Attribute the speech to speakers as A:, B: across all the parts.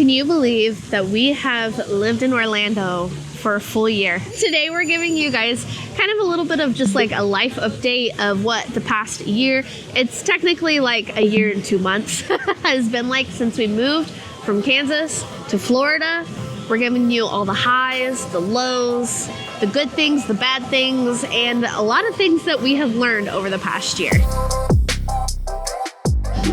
A: Can you believe that we have lived in Orlando for a full year? Today we're giving you guys kind of a little bit of just like a life update of what the past year, it's technically like a year and 2 months, has been like since we moved from Kansas to Florida. We're giving you all the highs, the lows, the good things, the bad things, and a lot of things that we have learned over the past year.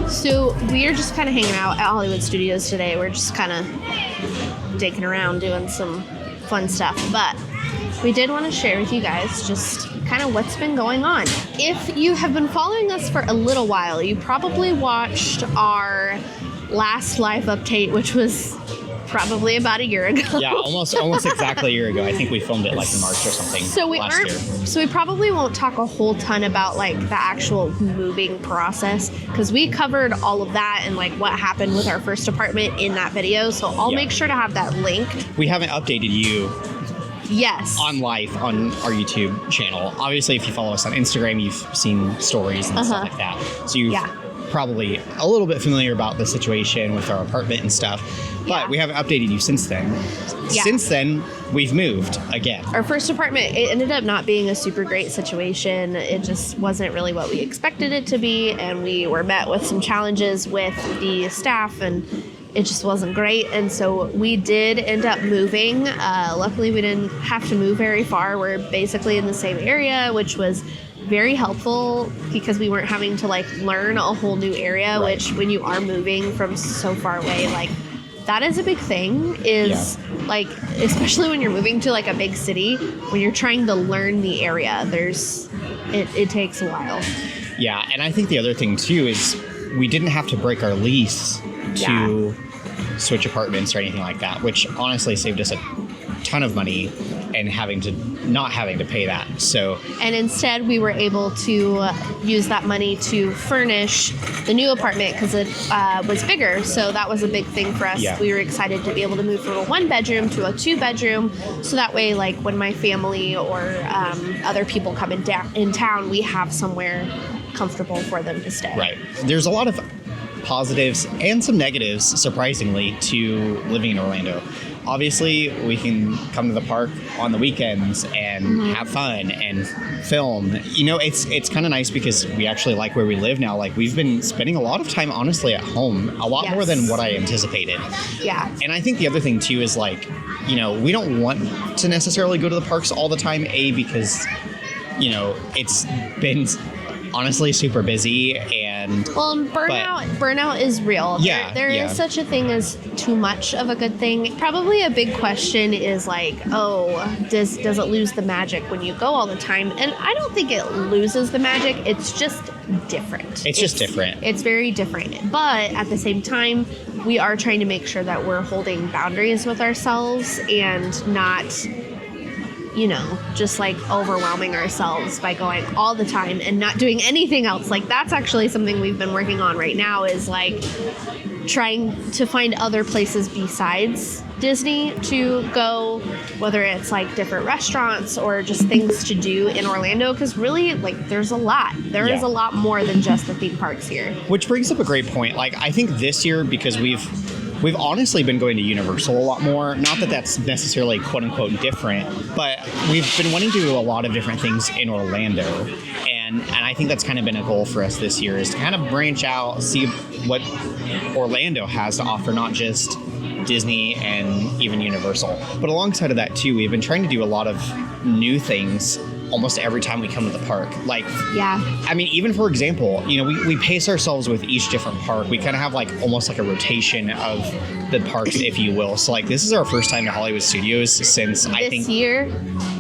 A: So we are just kind of hanging out at Hollywood Studios today. We're just kind of digging around doing some fun stuff, but we did want to share with you guys just kind of what's been going on. If you have been following us for a little while, you probably watched our last live update, which was probably about a year ago.
B: Yeah, almost exactly a year ago. I think we filmed it like in March or something.
A: So we probably won't talk a whole ton about like the actual moving process, because we covered all of that and like what happened with our first apartment in that video. So I'll make sure to have that linked.
B: We haven't updated you.
A: Yes.
B: On life on our YouTube channel. Obviously, if you follow us on Instagram, you've seen stories and stuff like that. So you've probably a little bit familiar about the situation with our apartment and stuff. But we haven't updated you since then.
A: Yeah.
B: Since then, we've moved again.
A: Our first apartment, it ended up not being a super great situation. It just wasn't really what we expected it to be. And we were met with some challenges with the staff, and it just wasn't great. And so we did end up moving. Luckily, we didn't have to move very far. We're basically in the same area, which was very helpful because we weren't having to like learn a whole new area, which when you are moving from so far away, like that is a big thing, is like, especially when you're moving to like a big city, when you're trying to learn the area, it takes a while.
B: Yeah. And I think the other thing too is we didn't have to break our lease to switch apartments or anything like that, which honestly saved us a ton of money and not having to pay that. And
A: instead we were able to use that money to furnish the new apartment because it was bigger. So that was a big thing for us. Yeah. We were excited to be able to move from a 1-bedroom to a 2-bedroom. So that way, like when my family or other people come in town, we have somewhere comfortable for them to stay.
B: Right. There's a lot of positives and some negatives, surprisingly, to living in Orlando. Obviously, we can come to the park on the weekends and have fun and film. You know, it's kind of nice because we actually like where we live now. Like, we've been spending a lot of time, honestly, at home, a lot more than what I anticipated.
A: Yeah.
B: And I think the other thing, too, is like, you know, we don't want to necessarily go to the parks all the time, because, you know, it's been honestly super busy, and burnout is real. There is such a thing as too much of a good thing. Probably a big question is like, does it lose the magic when you go all the time? And I don't think it loses the magic. It's just different. It's just different. It's very different. But at the same time, we are trying to make sure that we're holding boundaries with ourselves and not, you know, just like overwhelming ourselves by going all the time and not doing anything else. Like, that's actually something we've been working on right now, is like trying to find other places besides Disney to go, whether it's like different restaurants or just things to do in Orlando, because really, like, there's a lot. There is a lot more than just the theme parks here. Which brings up a great point. Like, I think this year, because we've honestly been going to Universal a lot more. Not that that's necessarily quote unquote different, but we've been wanting to do a lot of different things in Orlando. And I think that's kind of been a goal for us this year, is to kind of branch out, see what Orlando has to offer, not just Disney and even Universal. But alongside of that too, we've been trying to do a lot of new things almost every time we come to the park. Like, I mean, even for example, you know, we pace ourselves with each different park. We kind of have like almost like a rotation of the parks, if you will. So like, this is our first time to Hollywood Studios since this year.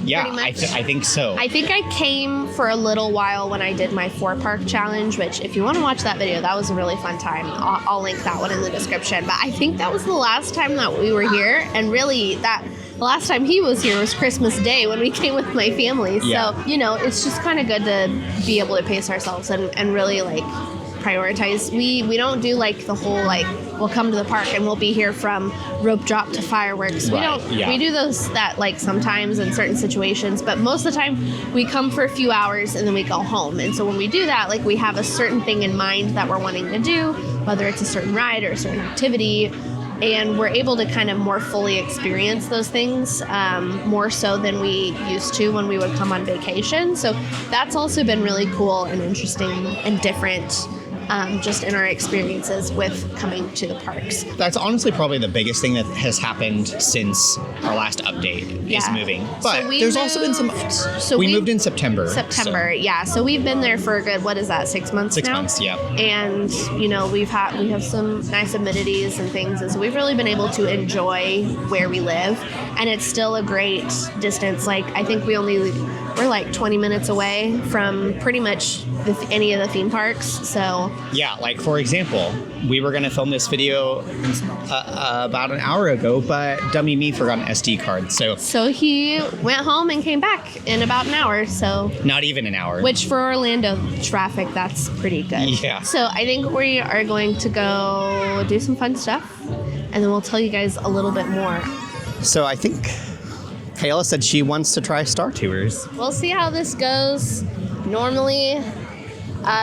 B: Yeah, I think so. I think I came for a little while when I did my 4-park challenge, which if you want to watch that video, that was a really fun time. I'll link that one in the description. But I think that was the last time that we were here. And really, the last time he was here was Christmas Day when we came with my family. So, you know, it's just kind of good to be able to pace ourselves and really like prioritize. We don't do like the whole like, we'll come to the park and we'll be here from rope drop to fireworks. We do those that like sometimes in certain situations, but most of the time we come for a few hours and then we go home. And so when we do that, like, we have a certain thing in mind that we're wanting to do, whether it's a certain ride or a certain activity.
A: and we're able to kind of more fully experience those things, more so than we used to when we would come on vacation. So that's also been really cool and interesting and different, just in our experiences with coming to the parks.
B: That's honestly probably the biggest thing that has happened since our last update is moving. But there's also been some... we moved in September.
A: Yeah. So we've been there for a good, 6 months now?
B: 6 months, yeah.
A: And, we have some nice amenities and things. And so we've really been able to enjoy where we live. And it's still a great distance. Like, I think we're like 20 minutes away from pretty much any of the theme parks. So
B: yeah, like for example, we were going to film this video about an hour ago, but dummy me forgot an SD card. So
A: he went home and came back in about an hour. So
B: not even an hour.
A: Which for Orlando traffic, that's pretty good.
B: Yeah.
A: So I think we are going to go do some fun stuff, and then we'll tell you guys a little bit more.
B: So I think Kayla said she wants to try Star Tours.
A: We'll see how this goes. Normally,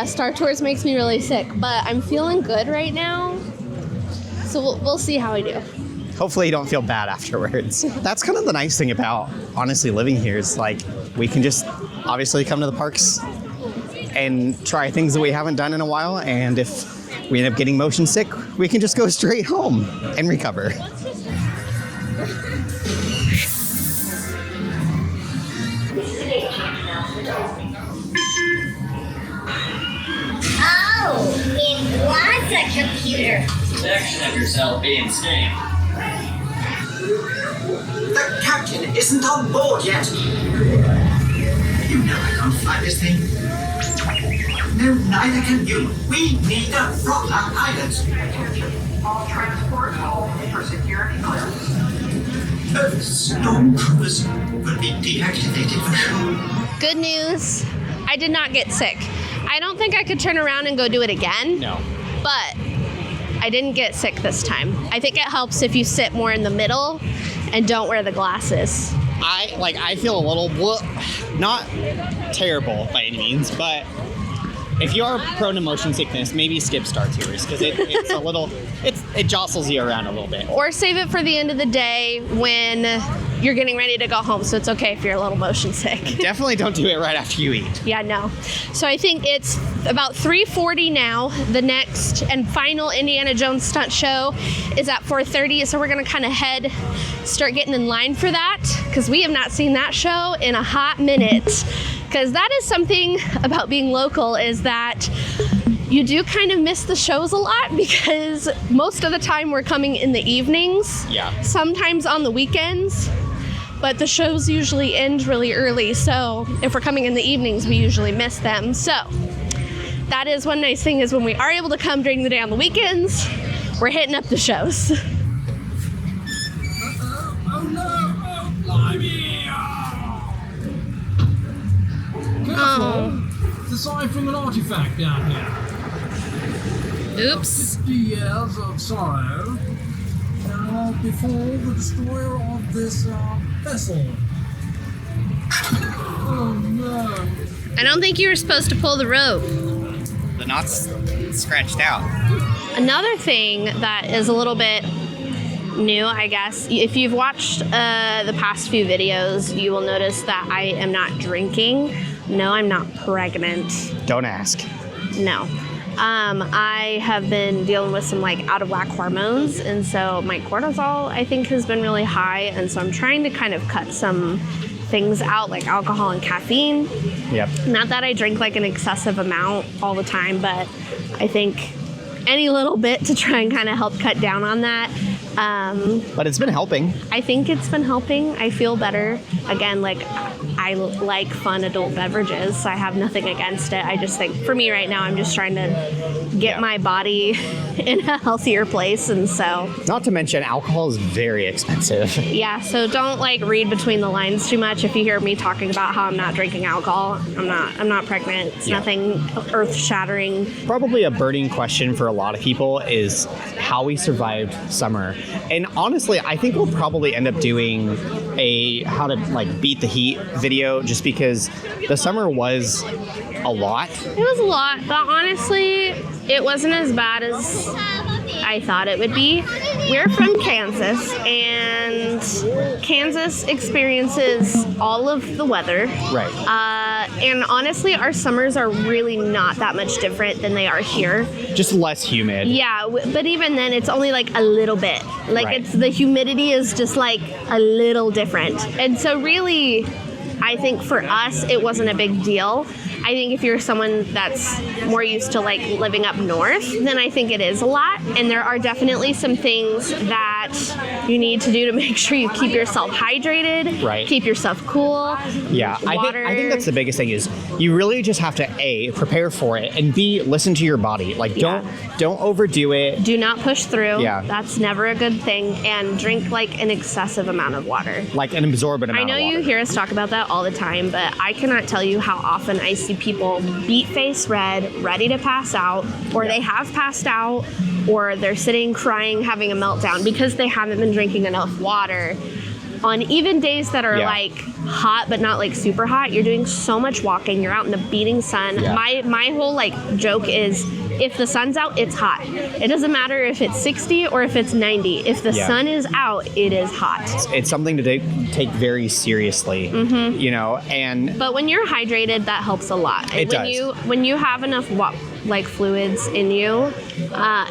A: Star Tours makes me really sick, but I'm feeling good right now. So we'll see how I do.
B: Hopefully you don't feel bad afterwards. That's kind of the nice thing about honestly living here is like we can just obviously come to the parks and try things that we haven't done in a while. And if we end up getting motion sick, we can just go straight home and recover.
C: Oh, it was a computer.
D: Protection of yourself being seen.
E: The captain isn't on board yet. You know I can't fly this thing. No, neither can you. We need a proper pilot.
F: All transport hold for security clearance.
E: Stormtroopers will be deactivated for sure.
A: Good news. I did not get sick. I don't think I could turn around and go do it again.
B: No.
A: But I didn't get sick this time. I think it helps if you sit more in the middle and don't wear the glasses.
B: I feel a little not terrible by any means, but if you are prone to motion sickness, maybe skip Star Tours because it's a little it jostles you around a little bit.
A: Or save it for the end of the day when you're getting ready to go home, so it's okay if you're a little motion sick.
B: Definitely don't do it right after you eat.
A: Yeah, no. So I think it's about 3:40 now. The next and final Indiana Jones stunt show is at 4:30, so we're gonna kind of start getting in line for that because we have not seen that show in a hot minute. Because that is something about being local is that you do kind of miss the shows a lot because most of the time we're coming in the evenings.
B: Yeah.
A: Sometimes on the weekends. But the shows usually end really early, so if we're coming in the evenings, we usually miss them. So that is one nice thing is when we are able to come during the day on the weekends, we're hitting up the shows.
G: Oh no! Oh, blimey! Careful! Aside from an artifact down here.
A: Oops.
G: 50 years of sorrow before the destroyer of this vessel. Oh no.
A: I don't think you were supposed to pull the rope.
B: The knot's scratched out.
A: Another thing that is a little bit new, I guess, if you've watched the past few videos, you will notice that I am not drinking. No, I'm not pregnant.
B: Don't ask.
A: No. I have been dealing with some out of whack hormones, and so my cortisol I think has been really high, and so I'm trying to kind of cut some things out like alcohol and caffeine.
B: Yep.
A: Not that I drink an excessive amount all the time, but I think any little bit to try and kind of help cut down on that.
B: But it's been helping.
A: I think it's been helping. I feel better. Again, I like fun adult beverages, so I have nothing against it. I just think for me right now, I'm just trying to get my body in a healthier place, and so.
B: Not to mention, alcohol is very expensive.
A: Yeah, so don't read between the lines too much. If you hear me talking about how I'm not drinking alcohol, I'm not pregnant. It's nothing earth-shattering.
B: Probably a burning question for a lot of people is how we survived summer. And honestly, I think we'll probably end up doing a how to beat the heat video just because the summer was a lot.
A: It was a lot, but honestly, it wasn't as bad as I thought it would be. We're from Kansas, and Kansas experiences all of the weather.
B: Right.
A: And honestly, our summers are really not that much different than they are here.
B: Just less humid.
A: Yeah, but even then, it's only like a little bit. Like
B: Right.
A: it's the humidity is just like a little different. And so really, I think for us, it wasn't a big deal. I think if you're someone that's more used to like living up north, then I think it is a lot. And there are definitely some things that you need to do to make sure you keep yourself hydrated,
B: Right.
A: keep yourself cool.
B: Yeah, I think that's the biggest thing is you really just have to A, prepare for it, and B, listen to your body. Like don't overdo it.
A: Do not push through.
B: Yeah.
A: That's never a good thing. And drink like an excessive amount of water.
B: Like an absorbent amount
A: I know
B: of water.
A: you hear us talk about that all the time, but I cannot tell you how often I see people beet face red, ready to pass out, or they have passed out, or they're sitting crying, having a meltdown because they haven't been drinking enough water. On even days that are like hot but not like super hot, you're doing so much walking, you're out in the beating sun.
B: Yeah.
A: My whole like joke is if the sun's out, it's hot. It doesn't matter if it's 60 or if it's 90. If the sun is out, it is hot.
B: It's something to take very seriously, you know, and
A: But when you're hydrated, that helps a lot.
B: It
A: when
B: does.
A: When you have enough like fluids in you,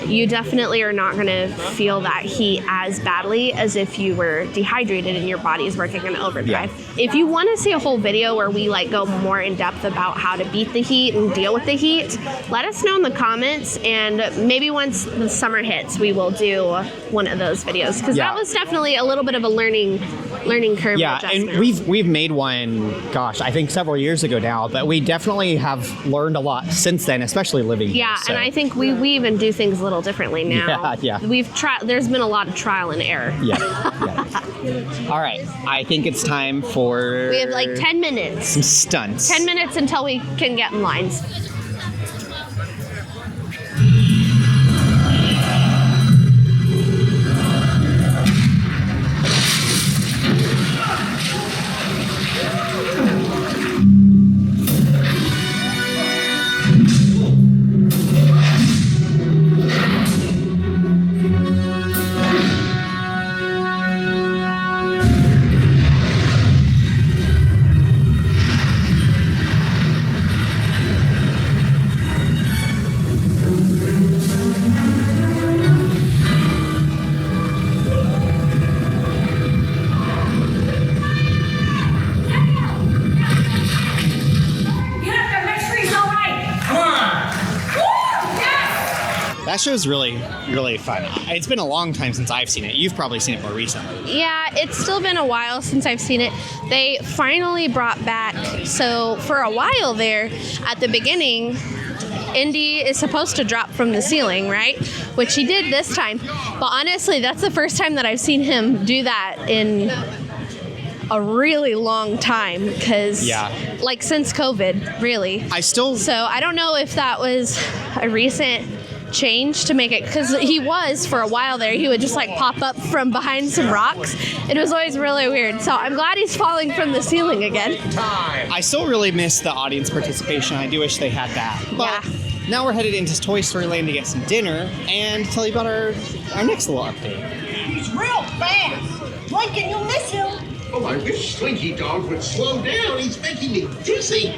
A: you definitely are not going to feel that heat as badly as if you were dehydrated and your body is working in overdrive. If you want to see a whole video where we like go more in depth about how to beat the heat and deal with the heat, let us know in the comments, and maybe once the summer hits, we will do one of those videos because that was definitely a little bit of a learning curve.
B: yeah,
A: adjustment.
B: and we've made one, gosh, I think several years ago now, but we definitely have learned a lot since then, especially living here.
A: Yeah,
B: so.
A: and I think we even do things a little differently now.
B: Yeah.
A: We've tried. There's been a lot of trial and error.
B: Yeah. All right, I think it's time for
A: We have like 10 minutes.
B: some stunts.
A: 10 minutes until we can get in lines.
B: That show's really, really fun. It's been a long time since I've seen it. You've probably seen it more recently.
A: Yeah, it's still been a while since I've seen it. They finally brought back, so for a while there, at the beginning, Indy is supposed to drop from the ceiling, right? Which he did this time. But honestly, that's the first time that I've seen him do that in a really long time, because like since COVID, really. So I don't know if that was a recent change to make it, because he was for a while there, he would just like pop up from behind some rocks. It was always really weird. So I'm glad he's falling from the ceiling again.
B: I still really miss the audience participation. I do wish they had that. But now we're headed into Toy Story Land to get some dinner and tell you about our next little update.
H: He's real fast. Lincoln, you'll miss him.
I: Oh, I wish Slinky Dog would slow down. He's making me dizzy.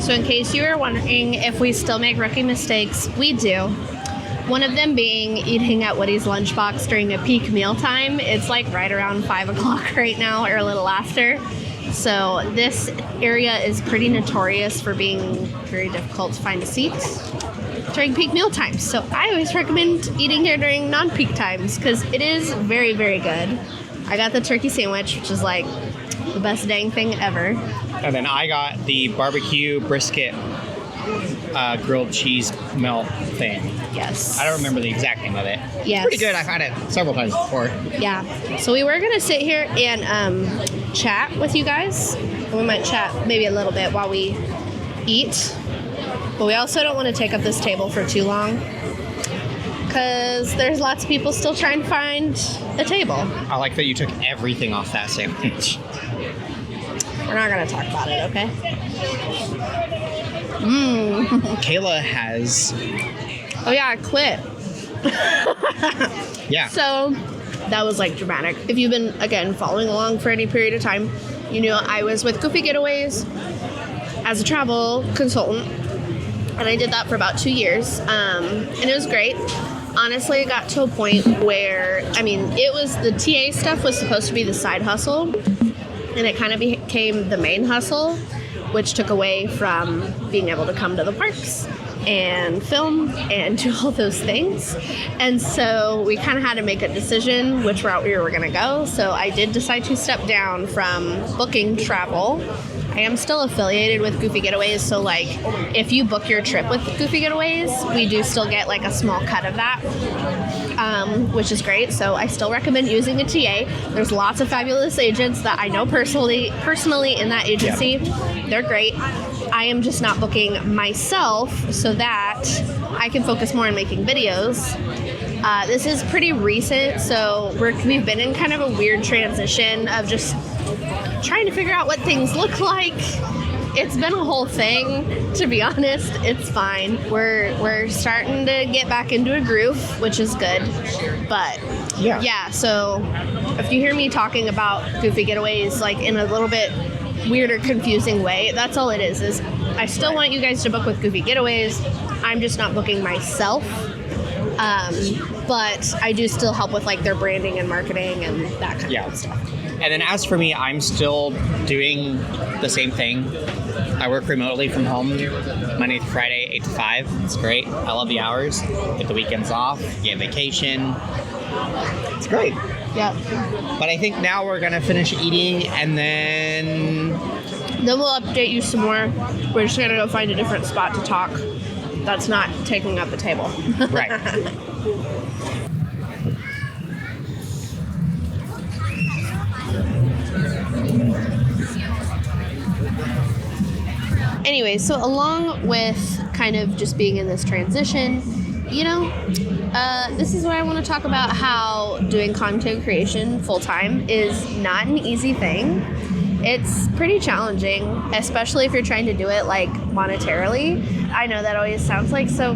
A: So in case you were wondering if we still make rookie mistakes, we do. One of them being eating at Woody's lunchbox during a peak mealtime. It's like right around 5 o'clock right now, or a little after. So this area is pretty notorious for being very difficult to find a seat during peak meal times. So I always recommend eating here during non-peak times because it is very, very good. I got the turkey sandwich, which is like the best dang thing ever.
B: And then I got the barbecue brisket grilled cheese melt thing.
A: Yes.
B: I don't remember the exact name of it.
A: Yes.
B: Pretty good. I've had it several times before.
A: Yeah. So we were going to sit here and chat with you guys. We might chat maybe a little bit while we eat. But we also don't want to take up this table for too long, because there's lots of people still trying to find a table.
B: I like that you took everything off that sandwich.
A: We're not going to talk about it, okay?
B: Kayla has...
A: Oh yeah, I quit.
B: Yeah.
A: So that was like dramatic. If you've been, again, following along for any period of time, you know I was with Goofy Getaways as a travel consultant, and I did that for about 2 years, and it was great. Honestly, it got to a point where, I mean, it was, the TA stuff was supposed to be the side hustle, and it kind of became the main hustle, which took away from being able to come to the parks and film and do all those things. And so we kind of had to make a decision which route we were going to go. So I did decide to step down from booking travel. I am still affiliated with Goofy Getaways, so like if you book your trip with Goofy Getaways, we do still get like a small cut of that, which is great. So I still recommend using a TA. There's lots of fabulous agents that I know personally in that agency. Yeah. They're great. I am just not booking myself so that I can focus more on making videos. This is pretty recent, so we've been in kind of a weird transition of just trying to figure out what things look like. It's been a whole thing, to be honest. It's fine. We're starting to get back into a groove, which is good. But yeah, so if you hear me talking about Goofy Getaways like in a little bit weird or confusing way, that's all it is I still want you guys to book with Goofy Getaways. I'm just not booking myself. But I do still help with like their branding and marketing and that kind of stuff.
B: And then as for me, I'm still doing the same thing. I work remotely from home Monday through Friday, 8 to 5. It's great. I love the hours. Get the weekends off, get vacation. It's great.
A: Yeah.
B: But I think now we're going to finish eating and then
A: we'll update you some more. We're just going to go find a different spot to talk that's not taking up the table.
B: Right.
A: Anyway, so along with kind of just being in this transition, you know, this is where I want to talk about how doing content creation full-time is not an easy thing. It's pretty challenging, especially if you're trying to do it like monetarily. I know that always sounds like so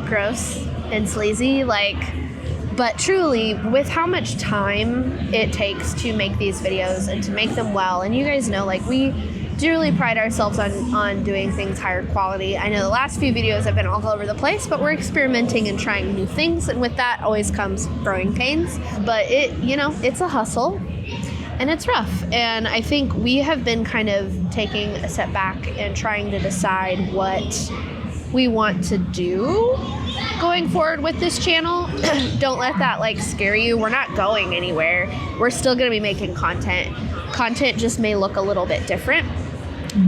A: gross and sleazy, but truly, with how much time it takes to make these videos and to make them well, and you guys know, like, we do really pride ourselves on doing things higher quality. I know the last few videos have been all over the place, but we're experimenting and trying new things, and with that always comes growing pains. But it's a hustle, and it's rough. And I think we have been kind of taking a step back and trying to decide what we want to do going forward with this channel. Don't let that scare you. We're not going anywhere. We're still going to be making content. Content just may look a little bit different.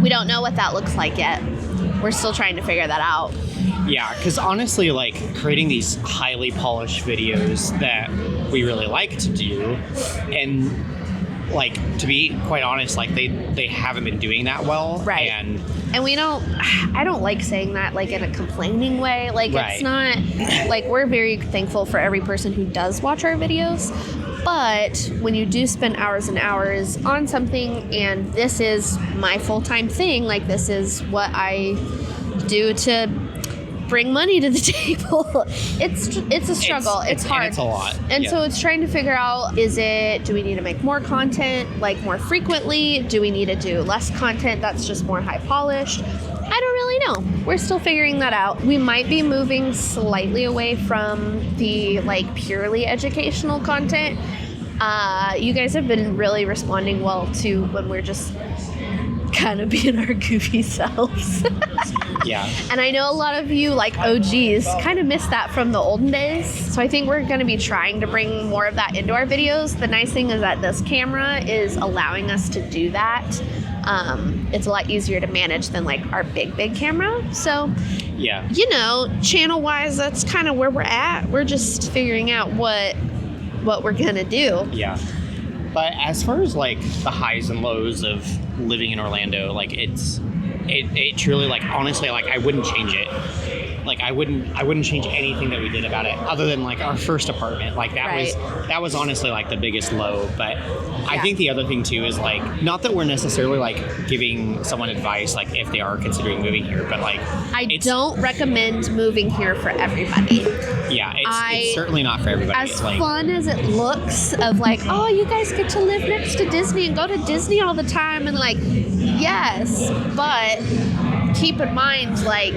A: We don't know what that looks like yet. We're still trying to figure that out.
B: Yeah, because honestly, creating these highly polished videos that we really like to do, and to be quite honest, they haven't been doing that well.
A: Right. And I don't like saying that in a complaining way. Right. It's not we're very thankful for every person who does watch our videos. But when you do spend hours and hours on something, and this is my full-time thing, this is what I do to bring money to the table, it's a struggle. It's hard.
B: And it's a lot.
A: And so it's trying to figure out, do we need to make more content, more frequently? Do we need to do less content that's just more high polished? I don't really know. We're still figuring that out. We might be moving slightly away from the purely educational content. You guys have been really responding well to when we're just kind of being our goofy selves.
B: Yeah.
A: And I know a lot of you OGs kind of miss that from the olden days. So I think we're going to be trying to bring more of that into our videos. The nice thing is that this camera is allowing us to do that. It's a lot easier to manage than our big camera. So,
B: yeah,
A: channel wise, that's kind of where we're at. We're just figuring out what we're gonna do.
B: Yeah. But as far as the highs and lows of living in Orlando, it truly honestly I wouldn't change it. like I wouldn't change anything that we did about it, other than like our first apartment. Like that was honestly like the biggest low. But I think the other thing too is like, not that we're necessarily like giving someone advice like if they are considering moving here, but like
A: I don't recommend moving here for everybody.
B: Yeah, it's certainly not for everybody.
A: As
B: it's like,
A: fun as it looks, of like, oh, you guys get to live next to Disney and go to Disney all the time, and like, yes, but keep in mind, like,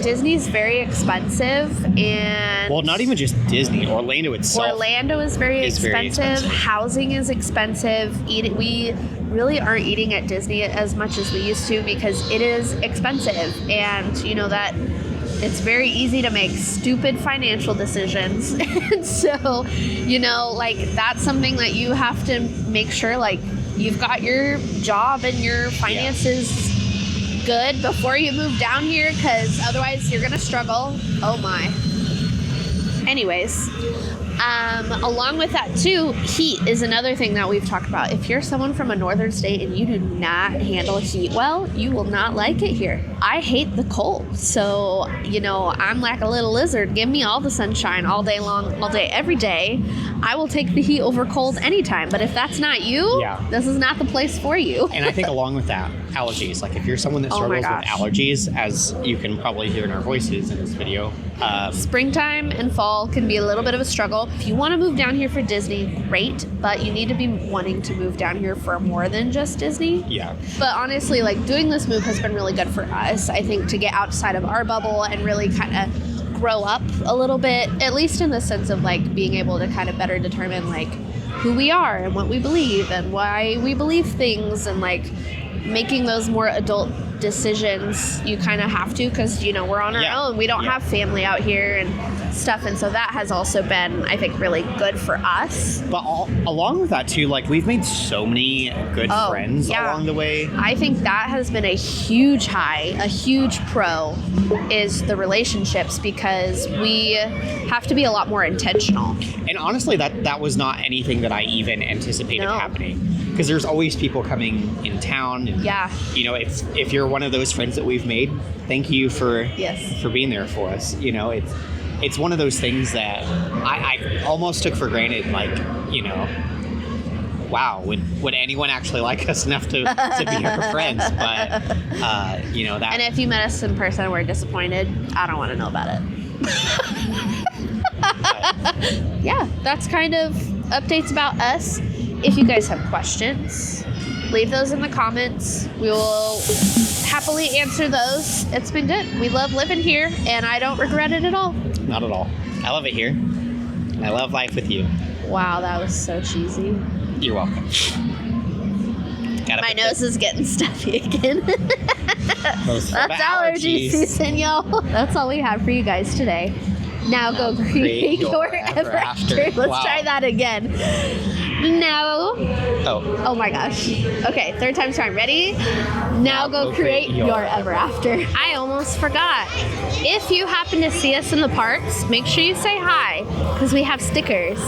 A: Disney's very expensive, and
B: well, not even just Disney. Orlando itself.
A: Orlando is very expensive. Housing is expensive. We really aren't eating at Disney as much as we used to because it is expensive, and you know that it's very easy to make stupid financial decisions. And so, you know, like, that's something that you have to make sure, like, you've got your job and your finances good before you move down here, because otherwise you're gonna struggle. Oh my. Anyways, along with that too, heat is another thing that we've talked about. If you're someone from a northern state and you do not handle heat well, you will not like it here. I hate the cold, so you know, I'm like a little lizard. Give me all the sunshine all day long, all day, every day. I will take the heat over cold anytime. But if that's not you, this is not the place for you.
B: And I think along with that, allergies. Like if you're someone that struggles with allergies, as you can probably hear in our voices in this video,
A: springtime and fall can be a little bit of a struggle. If you want to move down here for Disney, great, but you need to be wanting to move down here for more than just Disney.
B: Yeah.
A: But honestly, like, doing this move has been really good for us, I think, to get outside of our bubble and really kind of grow up a little bit, at least in the sense of like being able to kind of better determine like who we are and what we believe and why we believe things, and like making those more adult decisions. You kind of have to, because you know, we're on our own. We don't have family out here and stuff, and so that has also been, I think, really good for us.
B: But along with that too, like, we've made so many good friends along the way.
A: I think that has been a huge high, a huge pro, is the relationships, because we have to be a lot more intentional.
B: And honestly, that was not anything that I even anticipated happening, because there's always people coming in town, and you know, if you're one of those friends that we've made, thank you for being there for us. You know, it's one of those things that I almost took for granted, like, you know, wow, would anyone actually like us enough to be our friends? But you know, that.
A: And if you met us in person and we're disappointed, I don't want to know about it. Yeah, that's kind of updates about us. If you guys have questions, leave those in the comments. We will happily answer those. It's been good. We love living here, and I don't regret it at all.
B: Not at all. I love it here. I love life with you.
A: Wow, that was so cheesy.
B: You're welcome.
A: My nose is getting stuffy again. That's allergy season, y'all. That's all we have for you guys today. Now go create your ever after. Let's try that again. Now. Oh my gosh. Okay, third time's charm. Ready? Now go create your ever after. I almost forgot. If you happen to see us in the parks, make sure you say hi, because we have stickers.